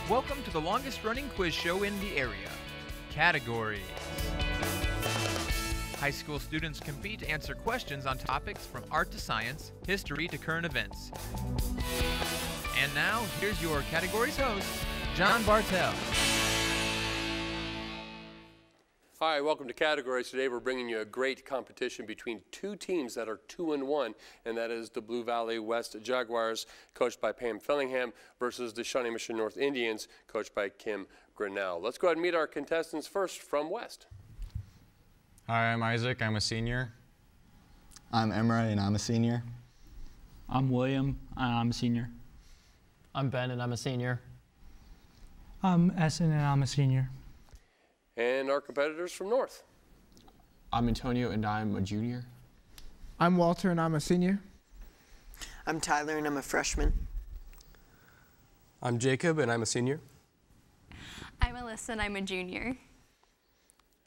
Welcome to the longest running quiz show in the area. Categories. High school students compete to answer questions on topics from art to science, history to current events. And now, here's your categories host, John Bartell. Hi, welcome to Categories. Today we're bringing you a great competition between two teams that are 2-1, and that is the Blue Valley West Jaguars, coached by Pam Fillingham, versus the Shawnee Mission North Indians, coached by Kim Grinnell. Let's go ahead and meet our contestants first from West. Hi, I'm Isaac. I'm a senior. I'm Emre, and I'm a senior. I'm William, and I'm a senior. I'm Ben, and I'm a senior. I'm Essen, and I'm a senior. And our competitors from North. I'm Antonio, and I'm a junior. I'm Walter, and I'm a senior. I'm Tyler, and I'm a freshman. I'm Jacob, and I'm a senior. I'm Alyssa, and I'm a junior.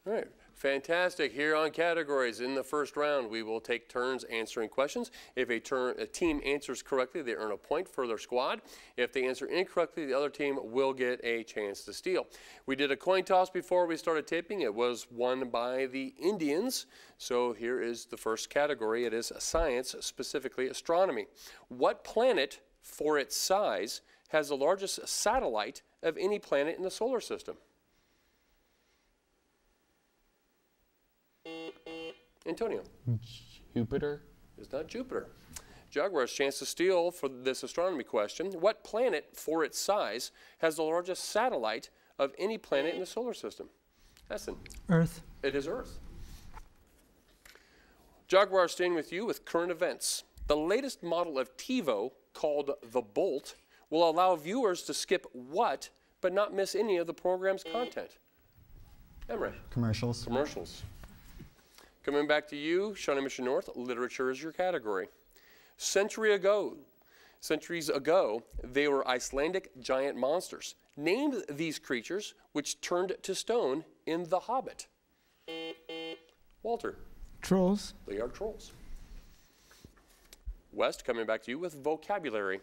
All right. Fantastic. Here on Categories, in the first round, we will take turns answering questions. If a team answers correctly, they earn a point for their squad. If they answer incorrectly, the other team will get a chance to steal. We did a coin toss before we started taping. It was won by the Indians. So here is the first category. It is science, specifically astronomy. What planet, for its size, has the largest satellite of any planet in the solar system? Antonio. Jupiter. It's not Jupiter. Jaguar's chance to steal for this astronomy question. What planet, for its size, has the largest satellite of any planet in the solar system? Essen. Earth. It is Earth. Jaguar, staying with you with current events. The latest model of TiVo, called the Bolt, will allow viewers to skip what, but not miss any of the program's content? Emre. Commercials. Commercials. Coming back to you, Shawnee Mission North, literature is your category. Centuries ago, they were Icelandic giant monsters. Name these creatures which turned to stone in The Hobbit. Walter. Trolls. They are trolls. West, coming back to you with vocabulary.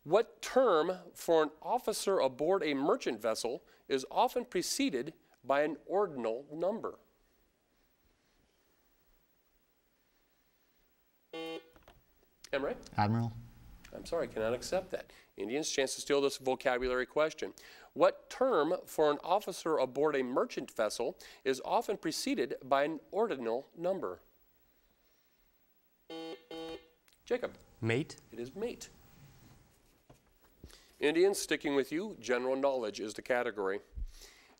What term for an officer aboard a merchant vessel is often preceded by an ordinal number? Emre? Admiral. I'm sorry, cannot accept that. Indians, chance to steal this vocabulary question. What term for an officer aboard a merchant vessel is often preceded by an ordinal number? Jacob? Mate. It is mate. Indians, sticking with you, general knowledge is the category.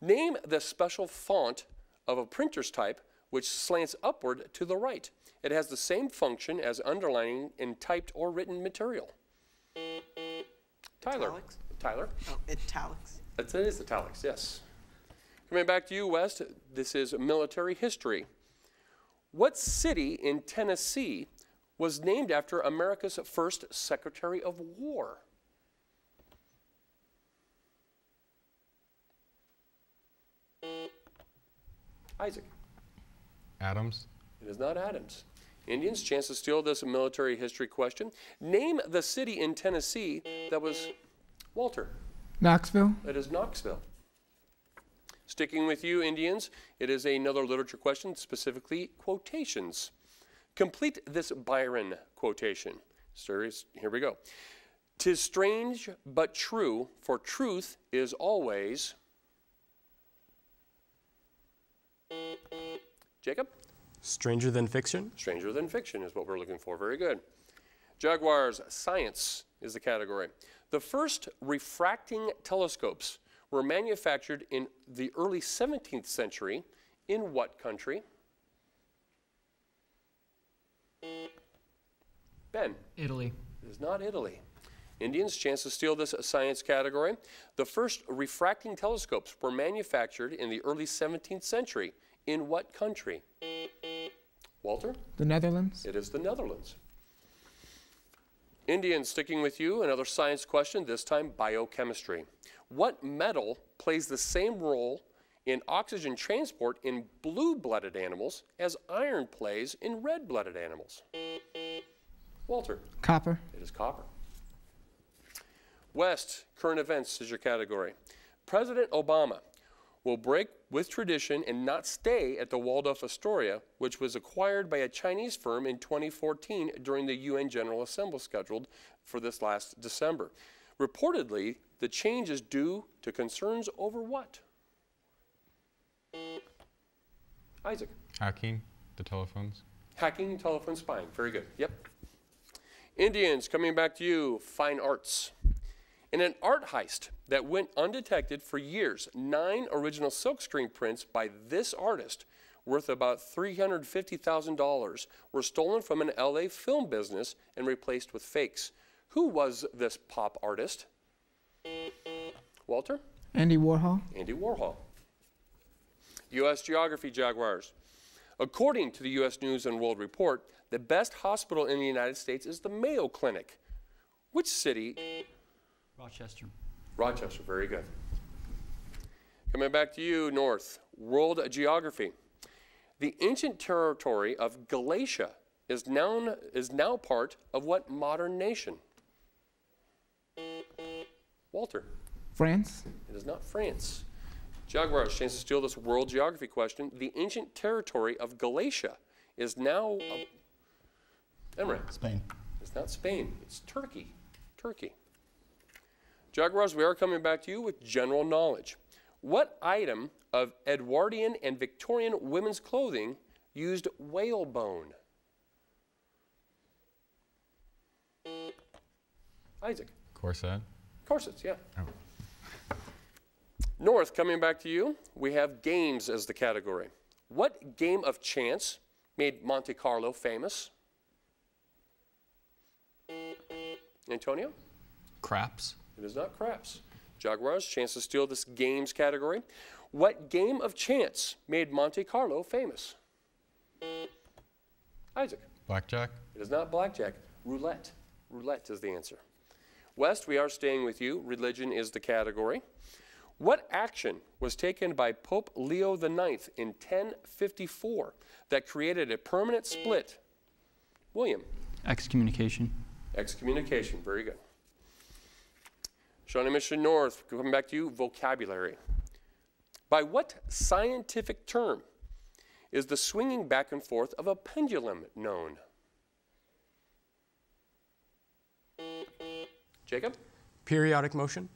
Name the special font of a printer's type which slants upward to the right. It has the same function as underlining in typed or written material. Tyler. Italics? Tyler? Oh, italics. It is italics, yes. Coming back to you, West, this is military history. What city in Tennessee was named after America's first Secretary of War? Isaac. Adams. It is not Adams. Indians, chance to steal this military history question. Name the city in Tennessee that was Walter. Knoxville. It is Knoxville. Sticking with you, Indians, it is another literature question, specifically quotations. Complete this Byron quotation. Here we go. "'Tis strange but true, for truth is always..." Jacob? Stranger than fiction. Stranger than fiction is what we're looking for. Very good. Jaguars, science is the category. The first refracting telescopes were manufactured in the early 17th century in what country? Ben? Italy. It is not Italy. Indians, chance to steal this science category. The first refracting telescopes were manufactured in the early 17th century in what country? Walter? The Netherlands. It is the Netherlands. Indians, sticking with you, another science question, this time biochemistry. What metal plays the same role in oxygen transport in blue-blooded animals as iron plays in red-blooded animals? Walter? Copper. It is copper. West, current events is your category. President Obama will break with tradition and not stay at the Waldorf Astoria, which was acquired by a Chinese firm in 2014 during the UN General Assembly scheduled for this last December. Reportedly, the change is due to concerns over what? Isaac. Hacking the telephones. Hacking, telephone spying. Very good. Yep. Indians, coming back to you, fine arts. In an art heist that went undetected for years, 9 original silkscreen prints by this artist, worth about $350,000, were stolen from an LA film business and replaced with fakes. Who was this pop artist? Walter? Andy Warhol. Andy Warhol. U.S. Geography, Jaguars. According to the U.S. News and World Report, the best hospital in the United States is the Mayo Clinic. Which city? Rochester. Rochester, very good. Coming back to you, North. World Geography. The ancient territory of Galatia is now part of what modern nation? Walter. France. It is not France. Jaguars, chance to steal this world geography question. The ancient territory of Galatia is now... Emre. Spain. It's not Spain. It's Turkey. Turkey. Jaguars, we are coming back to you with general knowledge. What item of Edwardian and Victorian women's clothing used whalebone? Isaac. Corset. Corsets, yeah. Oh. North, coming back to you, we have games as the category. What game of chance made Monte Carlo famous? Antonio? Craps. It is not craps. Jaguars, chance to steal this games category. What game of chance made Monte Carlo famous? Isaac. Blackjack. It is not blackjack. Roulette. Roulette is the answer. West, we are staying with you. Religion is the category. What action was taken by Pope Leo IX in 1054 that created a permanent split? William. Excommunication. Excommunication. Very good. Shawnee Mission North, coming back to you, vocabulary. By what scientific term is the swinging back and forth of a pendulum known? Jacob? Periodic motion.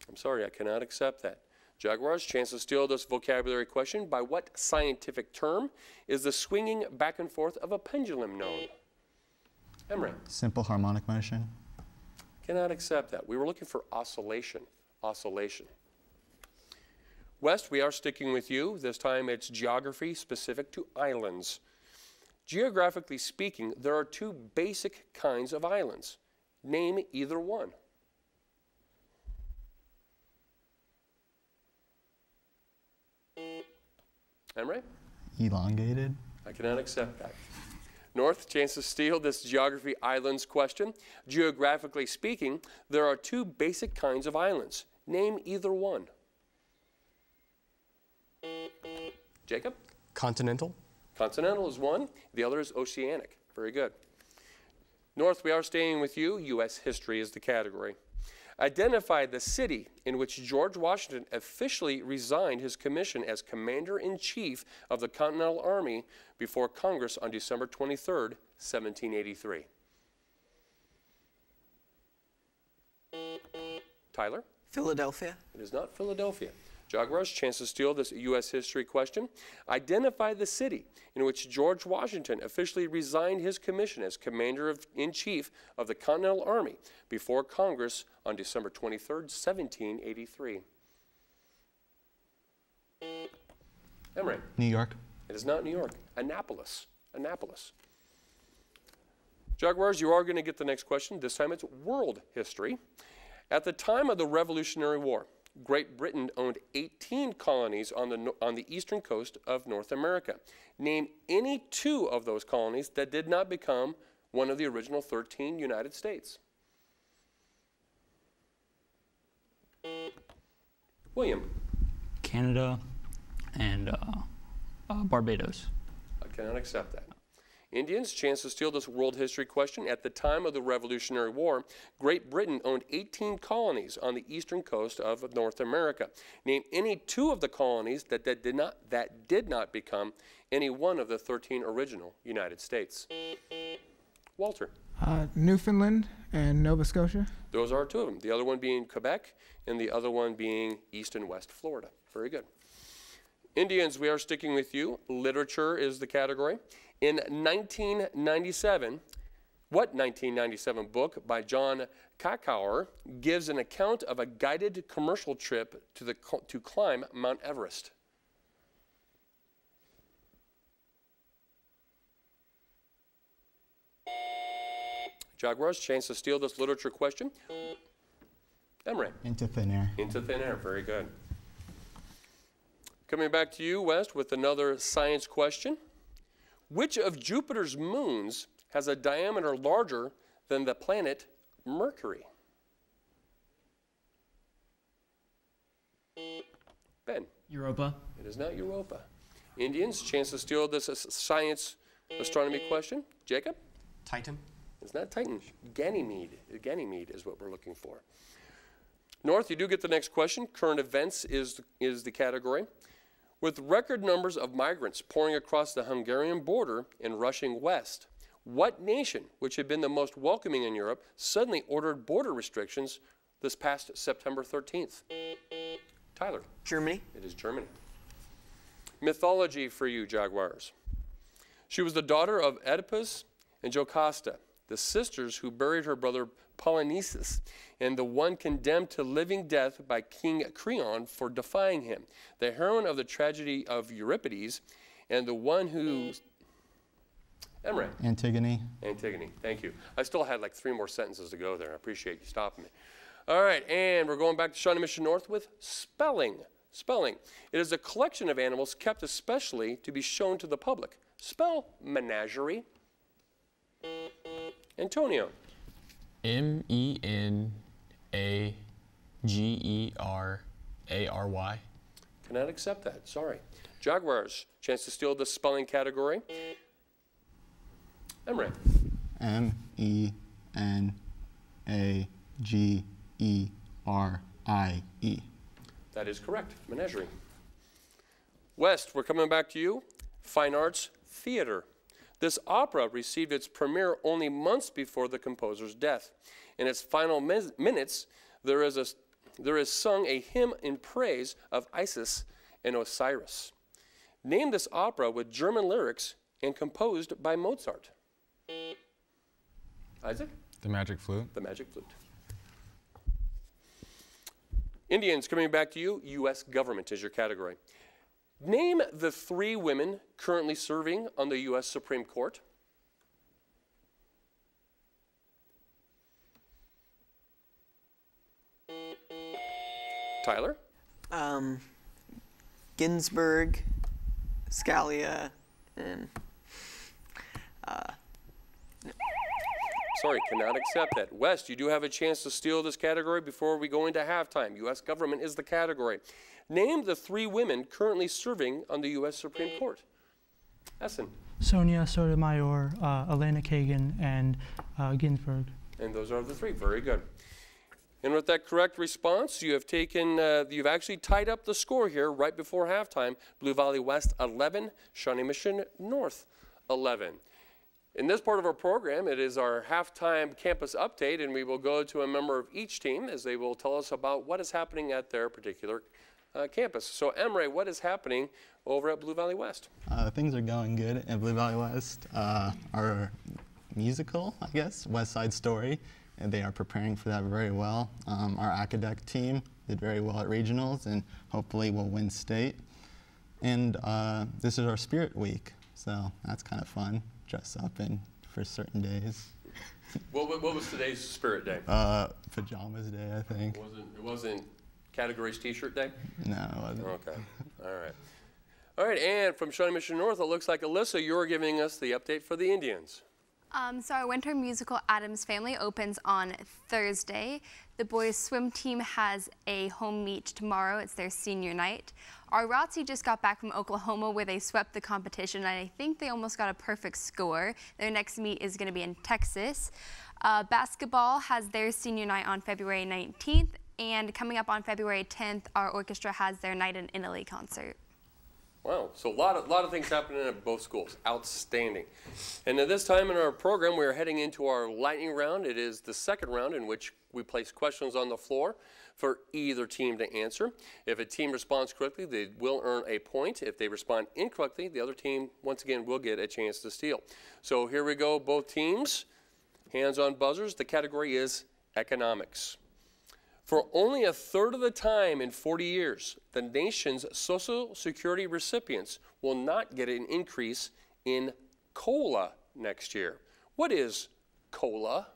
I'm sorry, I cannot accept that. Jaguars, chance to steal this vocabulary question. By what scientific term is the swinging back and forth of a pendulum known? Emre? Simple harmonic motion. Cannot accept that. We were looking for oscillation. Oscillation. West, we are sticking with you. This time it's geography specific to islands. Geographically speaking, there are 2 basic kinds of islands. Name either one. Emre? Elongated. I cannot accept that. North, chance to steal this geography islands question. Geographically speaking, there are 2 basic kinds of islands. Name either one. Jacob? Continental. Continental is one. The other is oceanic. Very good. North, we are staying with you. U.S. history is the category. Identify the city in which George Washington officially resigned his commission as Commander-in-Chief of the Continental Army before Congress on December 23rd, 1783. Tyler? Philadelphia. It is not Philadelphia. Jaguars, chance to steal this U.S. history question. Identify the city in which George Washington officially resigned his commission as Commander-in-Chief of the Continental Army before Congress on December 23rd, 1783. Emory. New York. It is not New York. Annapolis. Annapolis. Jaguars, you are going to get the next question. This time it's world history. At the time of the Revolutionary War, Great Britain owned 18 colonies on the eastern coast of North America. Name any 2 of those colonies that did not become one of the original 13 United States. William. Canada and Barbados. I cannot accept that. Indians, chance to steal this world history question. At the time of the Revolutionary War, Great Britain owned 18 colonies on the eastern coast of North America. Name any 2 of the colonies that did not become any one of the 13 original United States. Walter. Newfoundland and Nova Scotia. Those are 2 of them. The other one being Quebec and the other one being East and West Florida. Very good. Indians, we are sticking with you. Literature is the category. In 1997, what 1997 book by John Krakauer gives an account of a guided commercial trip to climb Mount Everest? Jaguars, chance to steal this literature question. Emery. Into Thin Air. Into Thin Air, very good. Coming back to you, West, with another science question. Which of Jupiter's moons has a diameter larger than the planet Mercury? Ben. Europa. It is not Europa. Indians, chance to steal this science astronomy question. Jacob? Titan. It's not Titan. Ganymede. Ganymede is what we're looking for. North, you do get the next question. Current events is the category. With record numbers of migrants pouring across the Hungarian border and rushing west, what nation, which had been the most welcoming in Europe, suddenly ordered border restrictions this past September 13th? Tyler. Germany. It is Germany. Mythology for you, Jaguars. She was the daughter of Oedipus and Jocasta, the sisters who buried her brother Polynices, and the one condemned to living death by King Creon for defying him, the heroine of the tragedy of Euripides, and the one who... Emre. Antigone. Antigone, thank you. I still had like 3 more sentences to go there. I appreciate you stopping me. All right, and we're going back to Shawnee Mission North with spelling. Spelling. It is a collection of animals kept especially to be shown to the public. Spell menagerie. Antonio. MENAGERARY. Cannot accept that, sorry. Jaguars, chance to steal the spelling category. Emre. MENAGERIE. That is correct, menagerie. West, we're coming back to you. Fine Arts Theater. This opera received its premiere only months before the composer's death. In its final minutes, there is sung a hymn in praise of Isis and Osiris. Name this opera with German lyrics and composed by Mozart. Isaac? The Magic Flute. The Magic Flute. Indians, coming back to you, U.S. government is your category. Name the 3 women currently serving on the U.S. Supreme Court. Tyler? Ginsburg, Scalia, and Sorry, cannot accept that. West, you do have a chance to steal this category before we go into halftime. U.S. government is the category. Name the 3 women currently serving on the U.S. Supreme Court. Essen. Sonia Sotomayor, Elena Kagan, and Ginsburg. And those are the 3. Very good. And with that correct response, you have taken, you've actually tied up the score here right before halftime. Blue Valley West 11, Shawnee Mission North 11. In this part of our program, it is our halftime campus update, and we will go to a member of each team as they will tell us about what is happening at their particular campus. So, Emre, what is happening over at Blue Valley West? Things are going good at Blue Valley West. Our musical, I guess, West Side Story, and they are preparing for that very well. Our academic team did very well at regionals, and hopefully will win state. And this is our Spirit Week, so that's kind of fun. Dress up for certain days. What was today's Spirit Day? Pajamas Day, I think. It wasn't Categories T-shirt Day? No, it wasn't. Okay. All right. All right, and from Shawnee Mission North, it looks like, Alyssa, you're giving us the update for the Indians. So our winter musical Addams Family opens on Thursday. The boys swim team has a home meet tomorrow. It's their senior night. Our ROTC just got back from Oklahoma where they swept the competition, and I think they almost got a perfect score. Their next meet is going to be in Texas. Basketball has their senior night on February 19th, and coming up on February 10th, our orchestra has their Night in Italy concert. Wow, so a lot of things happening at both schools. Outstanding. And at this time in our program, we are heading into our lightning round. It is the second round in which we place questions on the floor for either team to answer. If a team responds correctly, they will earn a point. If they respond incorrectly, the other team, once again, will get a chance to steal. So here we go, both teams. Hands on buzzers. The category is economics. For only a third of the time in 40 years, the nation's Social Security recipients will not get an increase in COLA next year. What is COLA?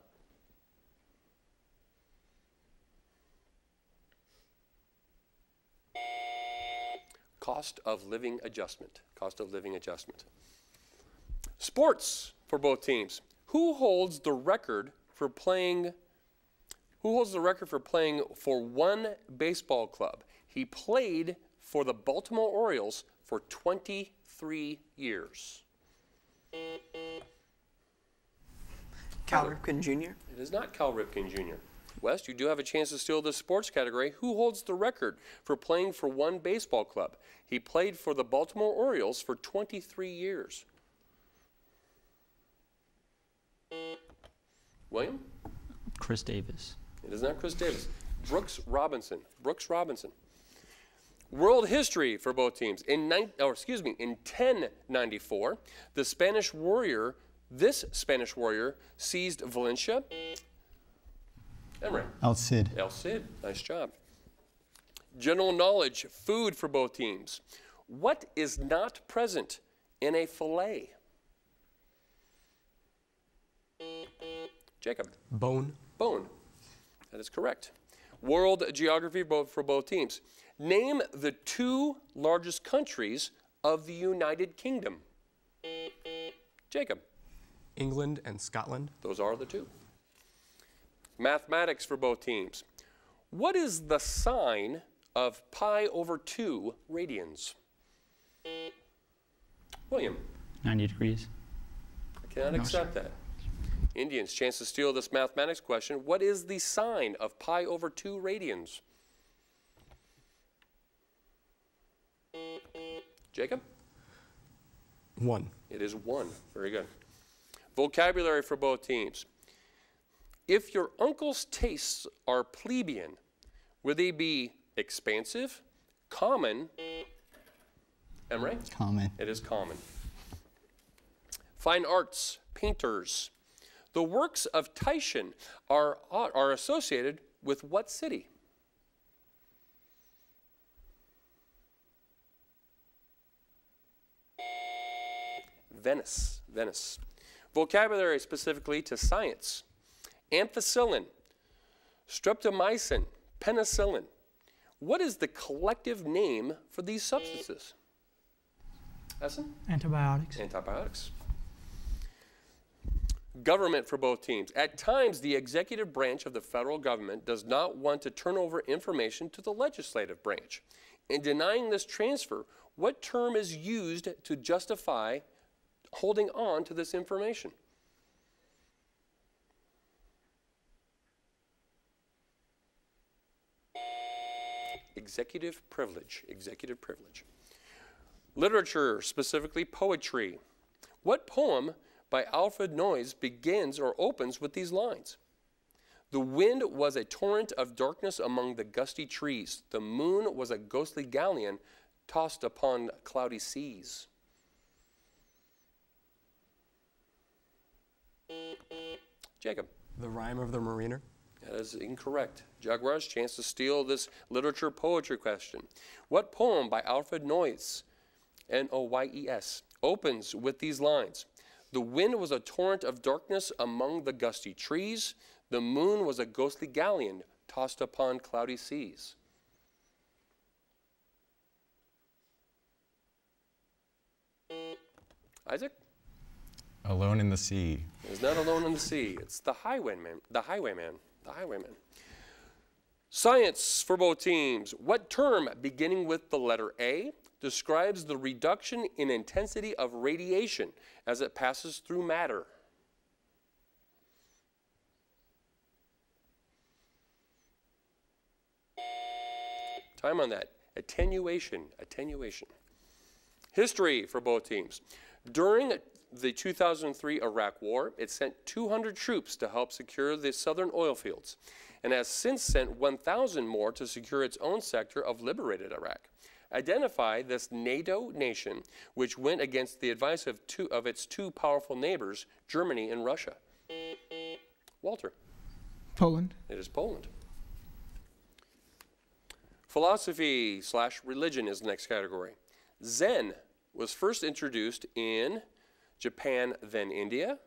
Cost of living adjustment. Cost of living adjustment. Sports for both teams. Who holds the record for playing for one baseball club? He played for the Baltimore Orioles for 23 years. Cal Ripken Jr. It is not Cal Ripken Jr. West, you do have a chance to steal this sports category. Who holds the record for playing for one baseball club? He played for the Baltimore Orioles for 23 years. William? Chris Davis. It is not Chris Davis. Brooks Robinson. Brooks Robinson. World history for both teams. In 1094, this Spanish warrior seized Valencia. Emery. El Cid. El Cid. Nice job. General knowledge, food for both teams. What is not present in a fillet? Jacob. Bone. Bone. That is correct. World geography for both teams. Name the two largest countries of the United Kingdom. Jacob. England and Scotland. Those are the two. Mathematics for both teams. What is the sine of pi over 2 radians? William. 90 degrees. I cannot accept that. Indians, chance to steal this mathematics question. What is the sine of pi over 2 radians? Jacob? 1. It is 1. Very good. Vocabulary for both teams. If your uncle's tastes are plebeian, would they be expansive, common? Emery? Common. It is common. Fine arts, painters. The works of Titian are associated with what city? Venice. Venice. Vocabulary specifically to science. Ampicillin, streptomycin, penicillin. What is the collective name for these substances? Essen? Antibiotics. Antibiotics. Government for both teams. At times, the executive branch of the federal government does not want to turn over information to the legislative branch. In denying this transfer, what term is used to justify holding on to this information? Executive privilege. Executive privilege. Literature, specifically poetry. What poem by Alfred Noyes begins or opens with these lines? The wind was a torrent of darkness among the gusty trees. The moon was a ghostly galleon tossed upon cloudy seas. Jacob. The Rime of the Mariner. That is incorrect. Jaguars, chance to steal this literature poetry question. What poem by Alfred Noyes, N-O-Y-E-S, opens with these lines? The wind was a torrent of darkness among the gusty trees. The moon was a ghostly galleon tossed upon cloudy seas. A Alone in the Sea. It's not Alone in the Sea. It's The Highwayman. The Highwayman. The Highwayman. Science for both teams. What term beginning with the letter A describes the reduction in intensity of radiation as it passes through matter? Time on that. Attenuation. Attenuation. History for both teams. During the 2003 Iraq War, it sent 200 troops to help secure the southern oil fields, and has since sent 1,000 more to secure its own sector of liberated Iraq. Identify this NATO nation which went against the advice of its two powerful neighbors, Germany and Russia. Walter. Poland. It is Poland. Philosophy / religion is the next category. Zen was first introduced in Japan, then India,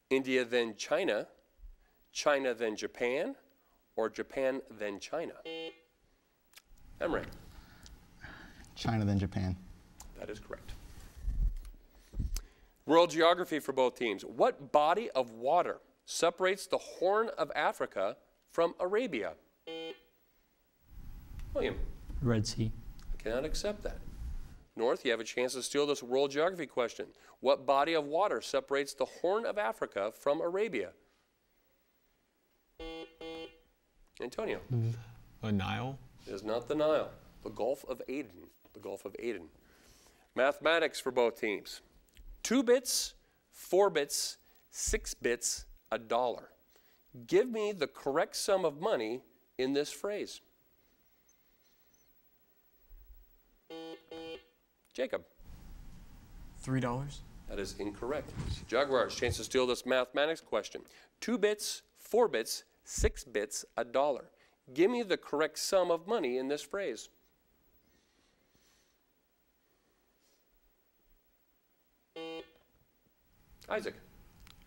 India, then China, China, then Japan, or Japan, then China? Emre. China, then Japan. That is correct. World geography for both teams. What body of water separates the Horn of Africa from Arabia? William. Red Sea. I cannot accept that. North, you have a chance to steal this world geography question. What body of water separates the Horn of Africa from Arabia? Antonio. The Nile? It is not the Nile. The Gulf of Aden. The Gulf of Aden. Mathematics for both teams. 2 bits, 4 bits, 6 bits, $1. Give me the correct sum of money in this phrase. Jacob. $3. That is incorrect. Jaguars, chance to steal this mathematics question. 2 bits, 4 bits, 6 bits, $1. Give me the correct sum of money in this phrase. Isaac.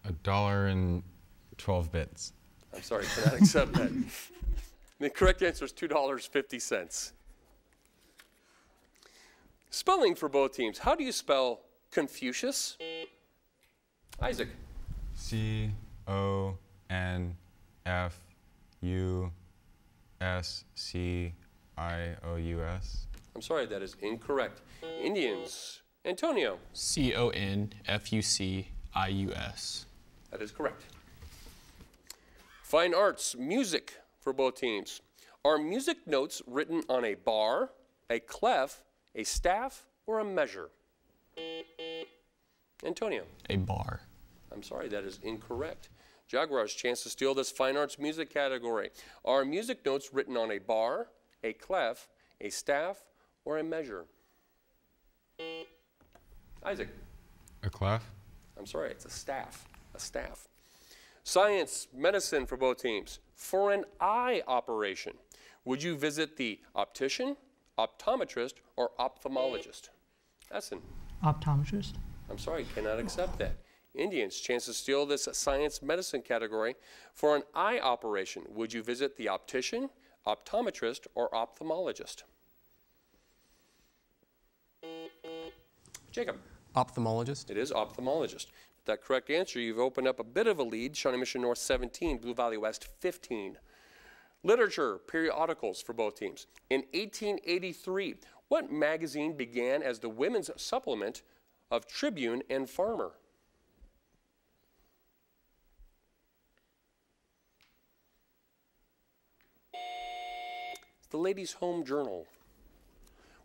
$1.12. I'm sorry, cannot accept that. The correct answer is $2.50. Spelling for both teams. How do you spell Confucius? Isaac. CONFUSCIOUS. I'm sorry, that is incorrect. Indians. Antonio. CONFUCIUS. That is correct. Fine arts, music for both teams. Are music notes written on a bar, a clef, a staff, or a measure? Antonio. A bar. I'm sorry, that is incorrect. Jaguars, chance to steal this fine arts music category. Are music notes written on a bar, a clef, a staff, or a measure? Isaac. A clef? I'm sorry, it's a staff. A staff. Science, medicine for both teams. For an eye operation, would you visit the optician, optometrist, or ophthalmologist? Essen. Optometrist. I'm sorry, cannot accept that. Indians, chance to steal this science medicine category. For an eye operation, would you visit the optician, optometrist, or ophthalmologist? Jacob. Ophthalmologist. It is ophthalmologist. With that correct answer, you've opened up a bit of a lead. Shawnee Mission North 17, Blue Valley West 15. Literature, periodicals for both teams. In 1883, what magazine began as the women's supplement of Tribune and Farmer? It's the Ladies' Home Journal.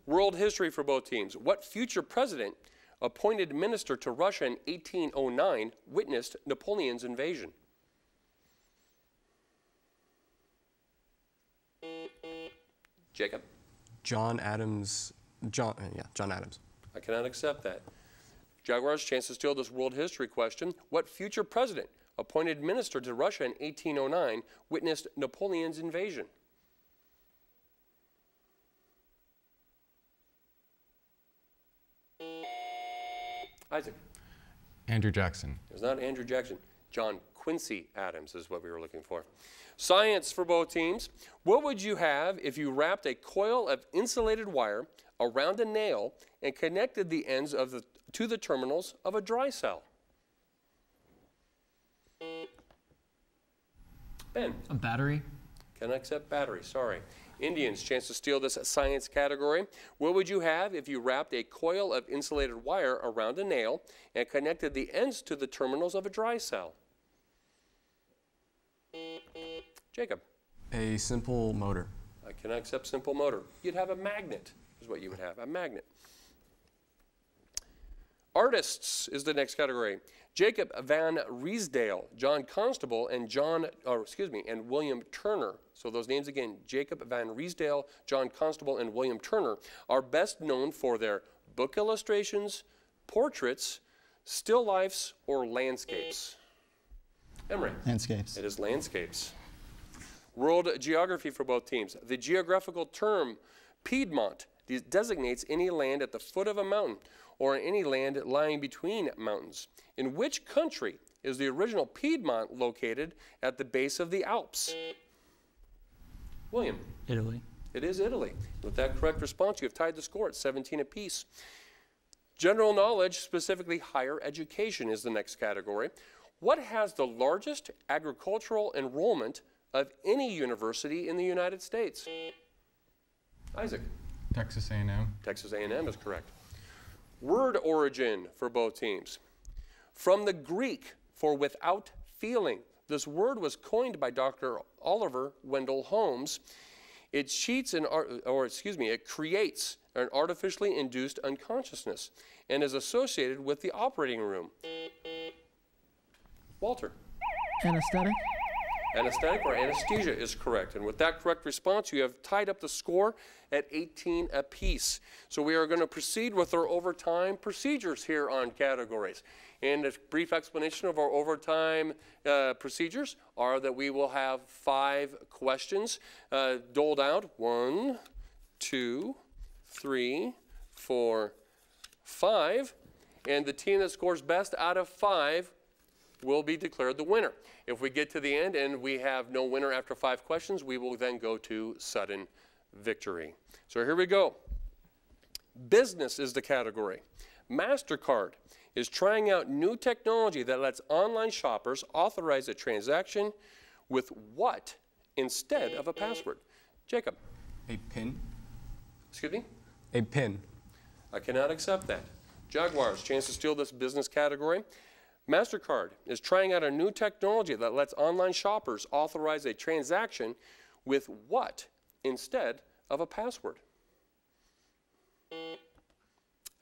World history for both teams. What future president appointed minister to Russia in 1809 witnessed Napoleon's invasion? Jacob. John Adams. John Adams. I cannot accept that. Jaguars, chance to steal this world history question. What future president appointed minister to Russia in 1809 witnessed Napoleon's invasion? Isaac. Andrew Jackson. It's not Andrew Jackson. John Quincy Adams is what we were looking for. Science for both teams. What would you have if you wrapped a coil of insulated wire around a nail and connected the ends of to the terminals of a dry cell? Ben. A battery. Can accept battery, sorry. Indians, chance to steal this science category. What would you have if you wrapped a coil of insulated wire around a nail and connected the ends to the terminals of a dry cell? Jacob. A simple motor. I can accept simple motor. You'd have a magnet, is what you would have, a magnet. Artists is the next category. Jacob Van Riesdale, John Constable, and William Turner. So those names again, Jacob Van Riesdale, John Constable, and William Turner, are best known for their book illustrations, portraits, still lifes, or landscapes. Emery. Landscapes. It is landscapes. World geography for both teams. The geographical term Piedmont designates any land at the foot of a mountain or any land lying between mountains. In which country is the original Piedmont located at the base of the Alps? William. Italy. It is Italy. With that correct response, you have tied the score at 17 apiece. General knowledge, specifically higher education, is the next category. What has the largest agricultural enrollment of any university in the United States? Isaac. Texas A&M. Texas A&M is correct. Word origin for both teams. From the Greek for without feeling. This word was coined by Dr. Oliver Wendell Holmes. It creates an artificially induced unconsciousness and is associated with the operating room. Walter. Anesthetic. Anesthetic or anesthesia is correct. And with that correct response, you have tied up the score at 18 apiece. So we are going to proceed with our overtime procedures here on categories. And a brief explanation of our overtime procedures are that we will have 5 questions doled out. 1, 2, 3, 4, 5. And the team that scores best out of 5 will be declared the winner. If we get to the end and we have no winner after 5 questions, we will then go to sudden victory. So here we go. Business is the category. MasterCard is trying out new technology that lets online shoppers authorize a transaction with what instead of a password? Jacob. A PIN. Excuse me? A PIN. I cannot accept that. Jaguars, chance to steal this business category. MasterCard is trying out a new technology that lets online shoppers authorize a transaction with what instead of a password?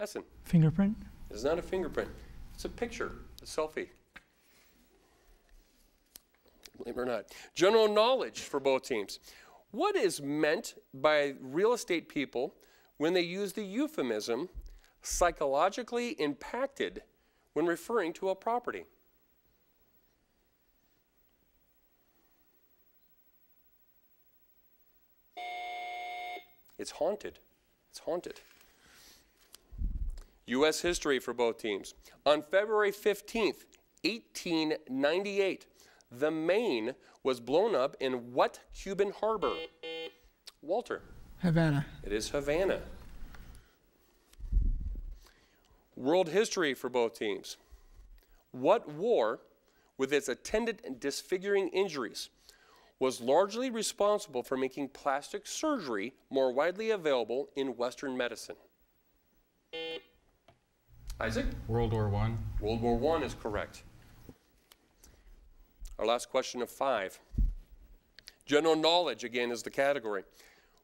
Essen. Fingerprint. It is not a fingerprint. It's a picture, a selfie. Believe it or not. General knowledge for both teams. What is meant by real estate people when they use the euphemism psychologically impacted when referring to a property? It's haunted. It's haunted. U.S. history for both teams. On February 15th, 1898, the Maine was blown up in what Cuban harbor? Walter. Havana. It is Havana. World history for both teams. What war, with its attendant disfiguring injuries, was largely responsible for making plastic surgery more widely available in Western medicine? Isaac? World War I. World War I is correct. Our last question of 5. General knowledge, again, is the category.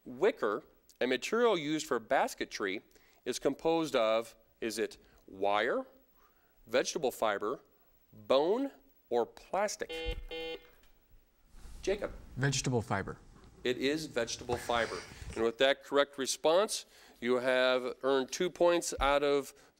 Wicker, a material used for basketry, is composed of, is it wire, vegetable fiber, bone, or plastic? Jacob. Vegetable fiber. It is vegetable fiber. And with that correct response, you have earned 2 points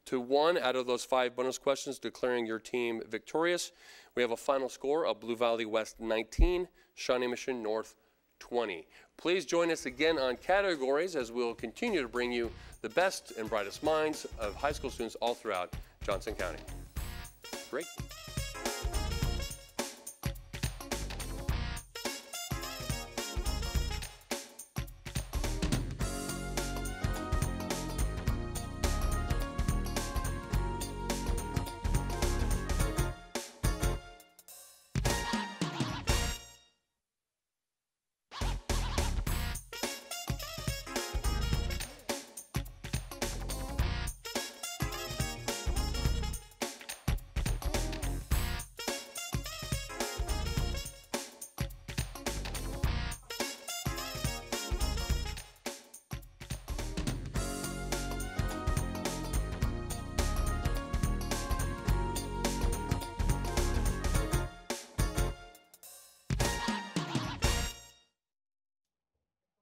to 1 out of those 5 bonus questions, declaring your team victorious. We have a final score of Blue Valley West 19, Shawnee Mission North 20. Please join us again on categories as we'll continue to bring you the best and brightest minds of high school students all throughout Johnson County. Great.